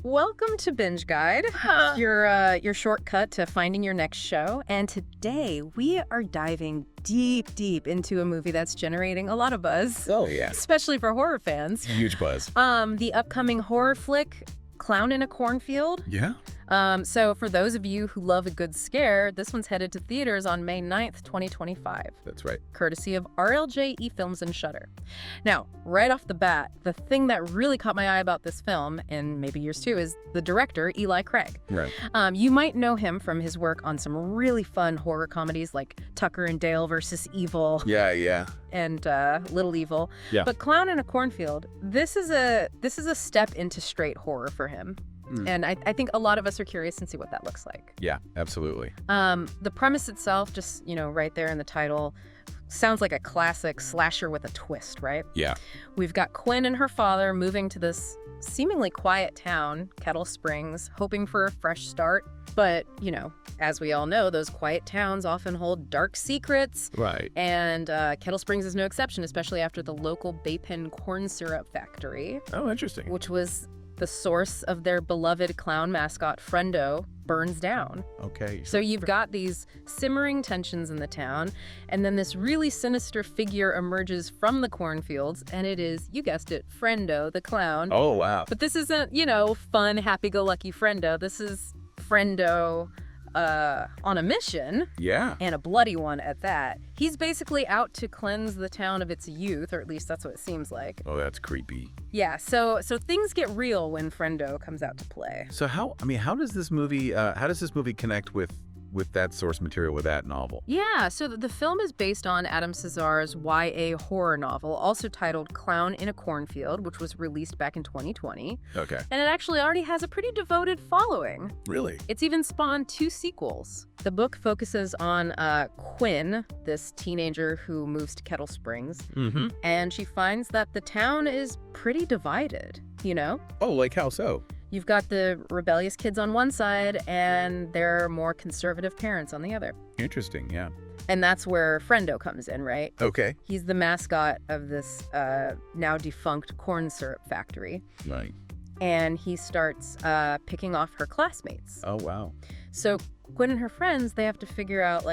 Welcome to Binge Guide, your shortcut to finding your next show. And today we are diving deep into a movie that's generating a lot of buzz. Oh, yeah. Especially for horror fans. Huge buzz. The upcoming horror flick, Clown in a Cornfield. Yeah. So for those of you who love a good scare, this one's headed to theaters on May 9th, 2025. That's right. Courtesy of RLJ eFilms and Shudder. Now, right off the bat, the thing that really caught my eye about this film, and maybe yours too, is the director, Eli Craig. Right. You might know him from his work on some really fun horror comedies like Tucker and Dale versus Evil. Yeah. And Little Evil. Yeah. But Clown in a Cornfield, this is a step into straight horror for him. And I think a lot of us are curious and see what that looks like. Yeah, absolutely. The premise itself, just, right there in the title, sounds like a classic slasher with a twist, right? Yeah. We've got Quinn and her father moving to this seemingly quiet town, Kettle Springs, hoping for a fresh start. But, as we all know, those quiet towns often hold dark secrets. Right. And Kettle Springs is no exception, especially after the local Baypen corn syrup factory. Oh, interesting. Which was the source of their beloved clown mascot, Frendo, burns down. Okay. So you've got these simmering tensions in the town, and then this really sinister figure emerges from the cornfields, and it is, you guessed it, Frendo, the clown. Oh, wow. But this isn't, fun, happy-go-lucky Frendo. This is Frendo on a mission. Yeah. And a bloody one at that. He's basically out to cleanse the town of its youth, or at least that's what it seems like. Oh, that's creepy. Yeah, so things get real when Frendo comes out to play. So how does this movie connect with that source material, with that novel? Yeah, so the film is based on Adam Cesare's YA horror novel, also titled Clown in a Cornfield, which was released back in 2020. Okay. And it actually already has a pretty devoted following. Really? It's even spawned 2 sequels. The book focuses on Quinn, this teenager who moves to Kettle Springs, and she finds that the town is pretty divided, Oh, like how so? You've got the rebellious kids on one side and their more conservative parents on the other. Interesting, yeah. And that's where Frendo comes in, right? Okay. He's the mascot of this now defunct corn syrup factory. Right. And he starts picking off her classmates. Oh, wow. So Quinn and her friends, they have to figure out,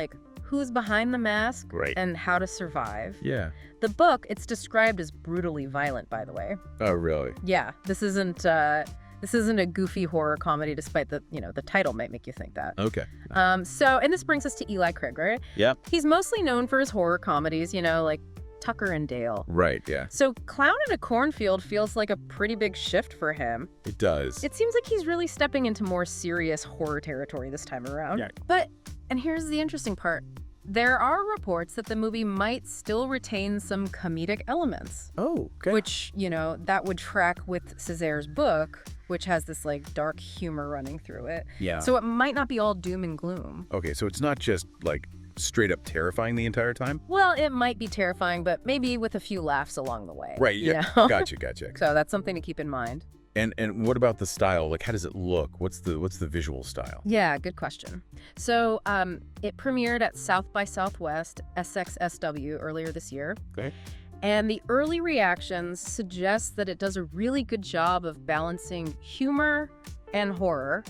who's behind the mask and how to survive. Yeah. The book, it's described as brutally violent, by the way. Oh, really? Yeah. This isn't a goofy horror comedy, despite the title might make you think that. Okay. And this brings us to Eli Craig, right? Yep. He's mostly known for his horror comedies, like Tucker and Dale. Right, yeah. So Clown in a Cornfield feels like a pretty big shift for him. It does. It seems like he's really stepping into more serious horror territory this time around. Yeah. And here's the interesting part. There are reports that the movie might still retain some comedic elements. Oh, okay. Which, that would track with Cesare's book, which has this dark humor running through it. Yeah. So it might not be all doom and gloom. Okay, so it's not just straight up terrifying the entire time? Well, it might be terrifying, but maybe with a few laughs along the way. Right, yeah. Gotcha. So that's something to keep in mind. And what about the style? How does it look? What's the visual style? Yeah, good question. So it premiered at South by Southwest, SXSW, earlier this year. Okay. And the early reactions suggest that it does a really good job of balancing humor and horror,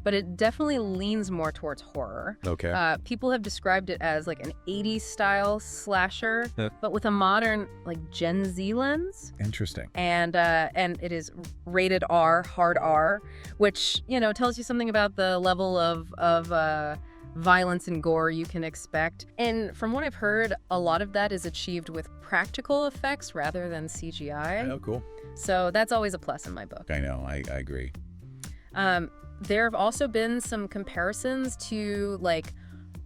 but it definitely leans more towards horror. Okay. People have described it as an 80s style slasher, but with a modern Gen Z lens. Interesting. And it is rated R, hard R, which tells you something about the level of violence and gore you can expect. And from what I've heard, a lot of that is achieved with practical effects rather than CGI. Oh, cool. So that's always a plus in my book. I know. I agree. There have also been some comparisons to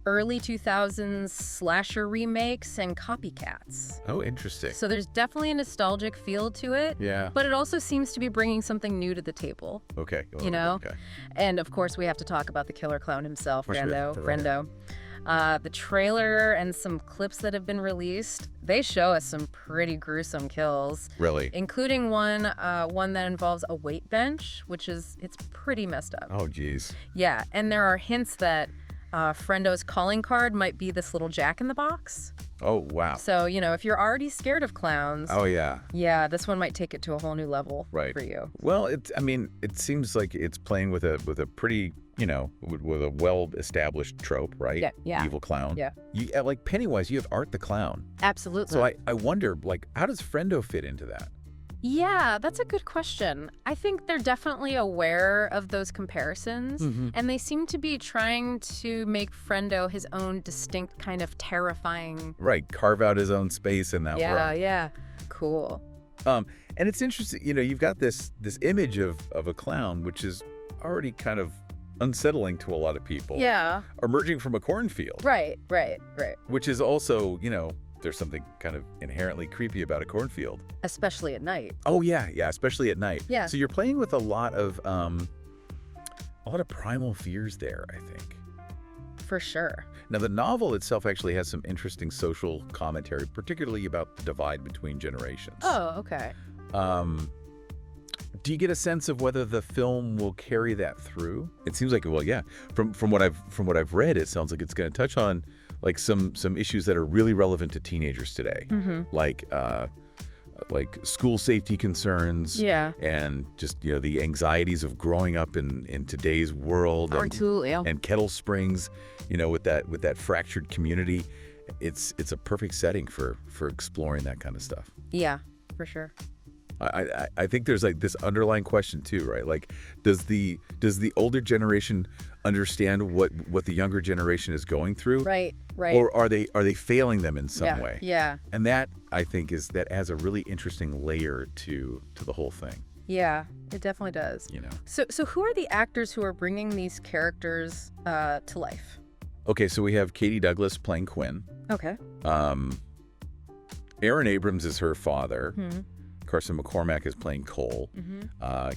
early 2000s slasher remakes and copycats. Oh, interesting. So there's definitely a nostalgic feel to it. Yeah. But it also seems to be bringing something new to the table. Okay. Okay. And of course we have to talk about the killer clown himself, Frendo. The trailer and some clips that have been released, they show us some pretty gruesome kills. Really? Including one that involves a weight bench, it's pretty messed up. Oh, geez. Yeah, and there are hints that Frendo's calling card might be this little jack-in-the-box. Oh, wow. So, if you're already scared of clowns, Oh, yeah. yeah, this one might take it to a whole new level Right. for you. Well, it seems like it's playing with a pretty, with a well-established trope, right? Yeah. Evil clown. Yeah. Like Pennywise, you have Art the Clown. Absolutely. So I wonder, like, how does Frendo fit into that? Yeah, that's a good question. I think they're definitely aware of those comparisons, and they seem to be trying to make Frendo his own distinct kind of terrifying... Right, carve out his own space in that world. Yeah. Cool. And it's interesting, you've got this image of a clown, which is already kind of unsettling to a lot of people. Yeah. Emerging from a cornfield. Right. Which is also, there's something kind of inherently creepy about a cornfield. Especially at night. Oh, yeah, especially at night. Yeah. So you're playing with a lot of primal fears there, I think. For sure. Now, the novel itself actually has some interesting social commentary, particularly about the divide between generations. Oh, okay. Do you get a sense of whether the film will carry that through? It seems like, well, yeah. From what I've read, it sounds like it's going to touch on like some issues that are really relevant to teenagers today, like school safety concerns, and just the anxieties of growing up in today's world, and Kettle Springs, with that fractured community. It's a perfect setting for exploring that kind of stuff. Yeah, for sure. I think there's like this underlying question too, right? Like, does the older generation understand what the younger generation is going through? Right. Or are they failing them in some way? Yeah. And that, I think, that adds a really interesting layer to the whole thing. Yeah, it definitely does. So who are the actors who are bringing these characters to life? Okay, so we have Katie Douglas playing Quinn. Okay. Aaron Abrams is her father. Carson McCormack is playing Cole.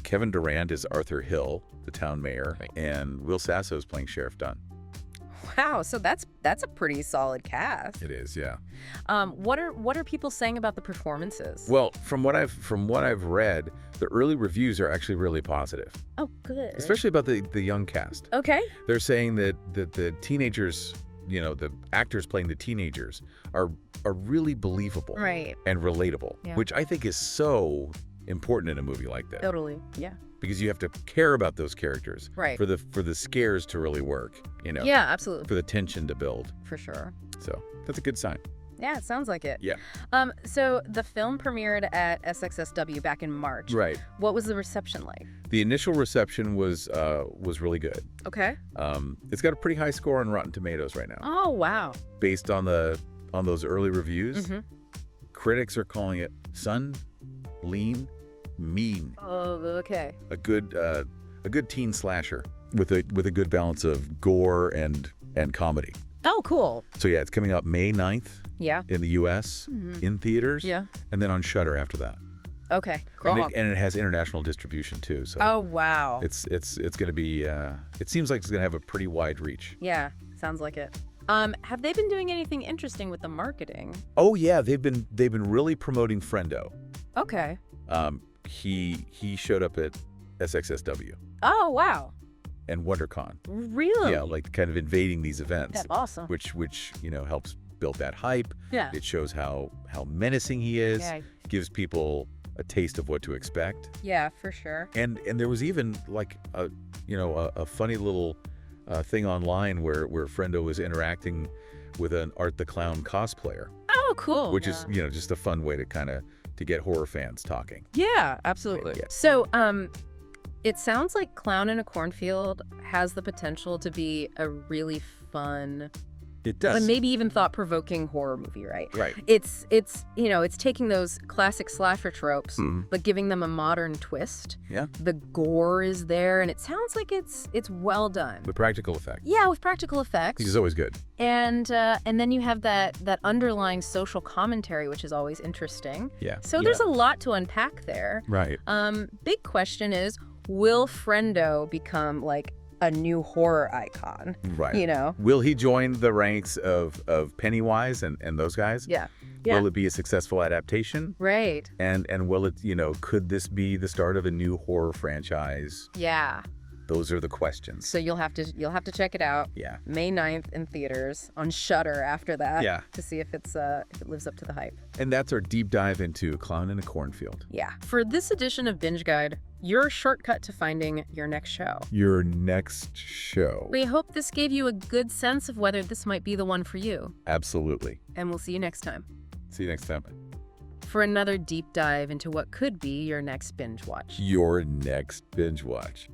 Kevin Durand is Arthur Hill, the town mayor, and Will Sasso is playing Sheriff Dunn. Wow, so that's a pretty solid cast. It is, yeah. What are people saying about the performances? Well, from what I've read, the early reviews are actually really positive. Oh, good. Especially about the young cast. Okay. They're saying that the teenagers, the actors playing the teenagers are really believable, right, and relatable, which I think is so important in a movie like that. Totally, yeah. Because you have to care about those characters, right, for the scares to really work, Yeah, absolutely. for the tension to build. For sure. So that's a good sign. Yeah, it sounds like it. Yeah. So the film premiered at SXSW back in March. Right. What was the reception like? The initial reception was really good. Okay. It's got a pretty high score on Rotten Tomatoes right now. Oh, wow. Based on those early reviews, critics are calling it lean, mean. Oh, okay. A good teen slasher with a good balance of gore and comedy. Oh, cool. So yeah, it's coming out May 9th. Yeah. In the U.S. In theaters. Yeah. And then on Shudder after that. Okay. Cool. And it has international distribution too. So. Oh, wow. It's going to be. It seems like it's going to have a pretty wide reach. Yeah. Sounds like it. Have they been doing anything interesting with the marketing? Oh yeah, they've been really promoting Frendo. Okay. He showed up at SXSW. Oh, wow. And WonderCon. Really? Yeah, like kind of invading these events. That's awesome. Which helps build that hype. Yeah. It shows how menacing he is. Yeah. Gives people a taste of what to expect. Yeah, for sure. And there was even like a funny little thing online where Frendo was interacting with an Art the Clown cosplayer. Oh, cool. Which is just a fun way to get horror fans talking. Yeah, absolutely. Yeah. So, it sounds like Clown in a Cornfield has the potential to be a really fun, it does, but maybe even thought-provoking horror movie, right? Right. It's taking those classic slasher tropes, but giving them a modern twist. Yeah. The gore is there, and it sounds like it's well done. With practical effects. Yeah, with practical effects. Which is always good. And then you have that underlying social commentary, which is always interesting. Yeah. So there's a lot to unpack there. Right. Big question is, will Frendo become like a new horror icon? Right. Will he join the ranks of Pennywise and those guys? Yeah. Will it be a successful adaptation? Right. And will it, could this be the start of a new horror franchise? Yeah. Those are the questions. So you'll have to check it out. Yeah. May 9th in theaters, on Shudder after that. Yeah. To see if if it lives up to the hype. And that's our deep dive into A Clown in a Cornfield. Yeah. For this edition of Binge Guide, your shortcut to finding your next show. Your next show. We hope this gave you a good sense of whether this might be the one for you. Absolutely. And we'll see you next time. See you next time. For another deep dive into what could be your next binge watch. Your next binge watch.